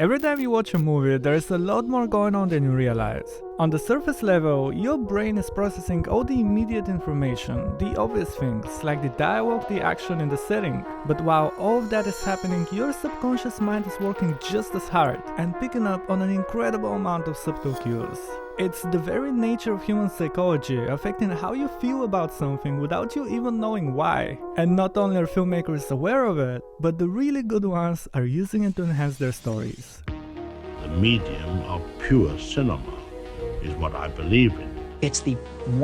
Every time you watch a movie, there is a lot more going on than you realize. On the surface level, your brain is processing all the immediate information, the obvious things, like the dialogue, the action, and the setting. But while all of that is happening, your subconscious mind is working just as hard and picking up on an incredible amount of subtle cues. It's the very nature of human psychology affecting how you feel about something without you even knowing why. And not only are filmmakers aware of it, but the really good ones are using it to enhance their stories. The medium of pure cinema is what I believe in. It's the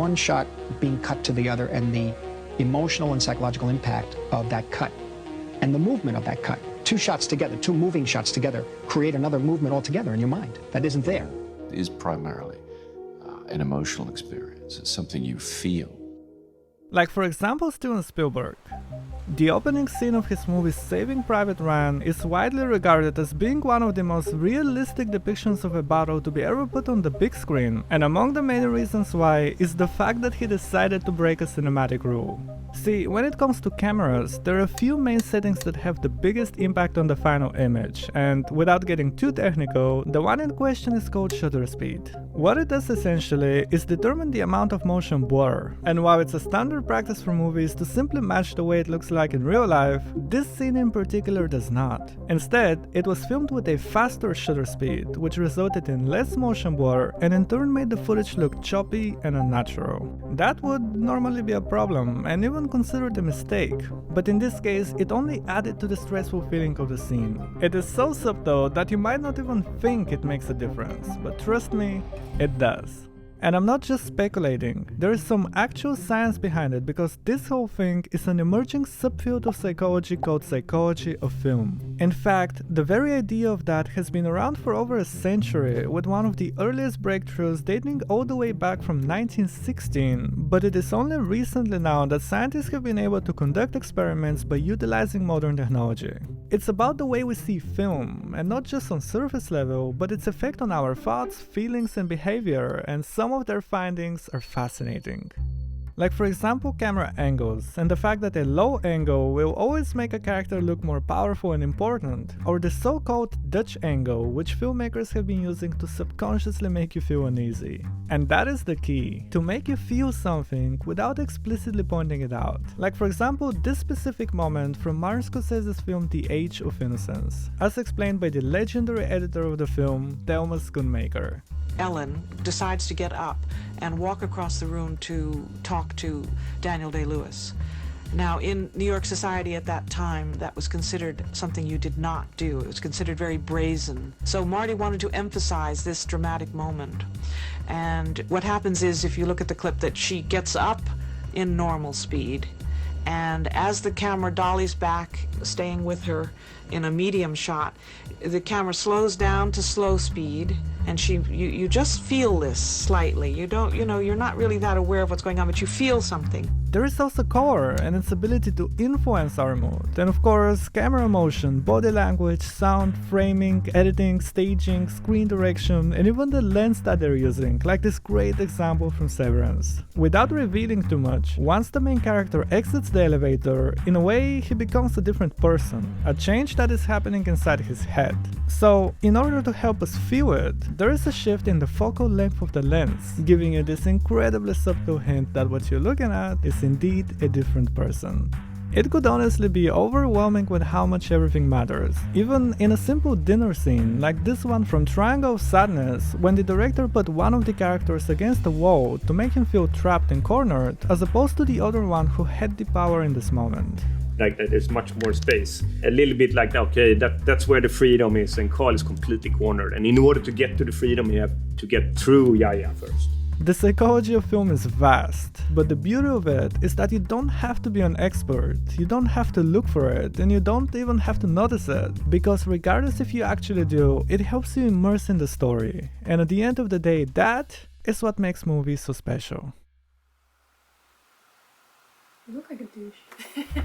one shot being cut to the other and the emotional and psychological impact of that cut and the movement of that cut. Two shots together, two moving shots together, create another movement altogether in your mind that isn't there. It is primarily an emotional experience. It's something you feel. Like for example Steven Spielberg. The opening scene of his movie Saving Private Ryan is widely regarded as being one of the most realistic depictions of a battle to be ever put on the big screen, and among the many reasons why is the fact that he decided to break a cinematic rule. See, when it comes to cameras, there are a few main settings that have the biggest impact on the final image, and without getting too technical, the one in question is called shutter speed. What it does essentially is determine the amount of motion blur, and while it's a standard practice for movies to simply match the way it looks like in real life, this scene in particular does not. Instead, it was filmed with a faster shutter speed, which resulted in less motion blur and in turn made the footage look choppy and unnatural. That would normally be a problem and even considered a mistake, but in this case it only added to the stressful feeling of the scene. It is so subtle that you might not even think it makes a difference, but trust me, it does. And I'm not just speculating, there is some actual science behind it because this whole thing is an emerging subfield of psychology called psychology of film. In fact, the very idea of that has been around for over a century, with one of the earliest breakthroughs dating all the way back from 1916, but it is only recently now that scientists have been able to conduct experiments by utilizing modern technology. It's about the way we see film, and not just on surface level, but its effect on our thoughts, feelings and behavior, and some of their findings are fascinating. Like for example camera angles, and the fact that a low angle will always make a character look more powerful and important, or the so-called Dutch angle, which filmmakers have been using to subconsciously make you feel uneasy. And that is the key, to make you feel something without explicitly pointing it out. Like for example this specific moment from Martin Scorsese's film The Age of Innocence, as explained by the legendary editor of the film, Thelma Schoonmaker. Ellen decides to get up and walk across the room to talk to Daniel Day-Lewis. Now, in New York society at that time, that was considered something you did not do. It was considered very brazen. So Marty wanted to emphasize this dramatic moment. And what happens is, if you look at the clip, that she gets up in normal speed, and as the camera dollies back, staying with her in a medium shot, the camera slows down to slow speed, and you just feel this slightly. You're not really that aware of what's going on, but you feel something. There is also color and its ability to influence our mood, and of course camera motion, body language, sound, framing, editing, staging, screen direction, and even the lens that they're using, like this great example from Severance. Without revealing too much, once the main character exits the elevator, in a way he becomes a different person, a change that is happening inside his head. So, in order to help us feel it, there is a shift in the focal length of the lens, giving you this incredibly subtle hint that what you're looking at is indeed a different person. It could honestly be overwhelming with how much everything matters, even in a simple dinner scene like this one from Triangle of Sadness, when the director put one of the characters against the wall to make him feel trapped and cornered, as opposed to the other one who had the power in this moment. Like that there's much more space. A little bit like, okay, that's where the freedom is, and Carl is completely cornered. And in order to get to the freedom, you have to get through Yaya first. The psychology of film is vast, but the beauty of it is that you don't have to be an expert, you don't have to look for it, and you don't even have to notice it, because regardless if you actually do, it helps you immerse in the story. And at the end of the day, that is what makes movies so special. You look like a douche.